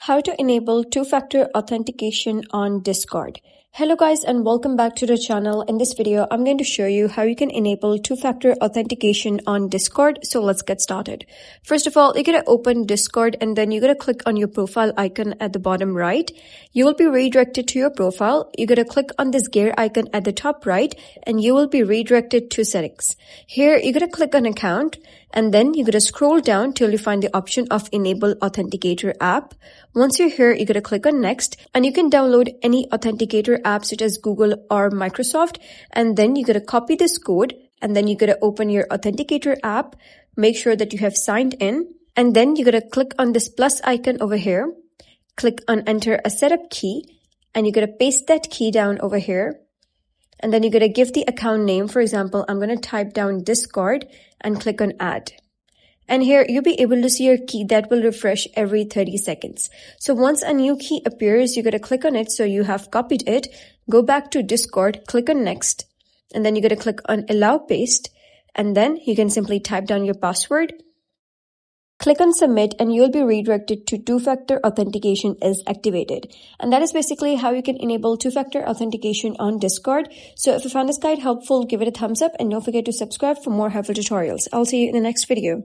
How to enable two-factor authentication on Discord. Hello guys and welcome back to the channel. In this video, I'm going to show you how you can enable two-factor authentication on Discord. So let's get started. First of all, you're going to open Discord and then you're going to click on your profile icon at the bottom right. You will be redirected to your profile. You're going to click on this gear icon at the top right and you will be redirected to settings. Here, you're going to click on account and then you're going to scroll down till you find the option of enable authenticator app. Once you're here, you're going to click on next and you can download any authenticator app such as Google or Microsoft. And then you're going to copy this code and then you're going to open your authenticator app. Make sure that you have signed in and then you're going to click on this plus icon over here. Click on enter a setup key and you're going to paste that key down over here. And then you're going to give the account name. For example, I'm going to type down Discord and click on add. And here you'll be able to see your key that will refresh every 30 seconds. So once a new key appears, you're going to click on it. So you have copied it. Go back to Discord, click on next. And then you're going to click on allow paste. And then you can simply type down your password. Click on submit and you'll be redirected to two-factor authentication is activated. And that is basically how you can enable two-factor authentication on Discord. So if you found this guide helpful, give it a thumbs up and don't forget to subscribe for more helpful tutorials. I'll see you in the next video.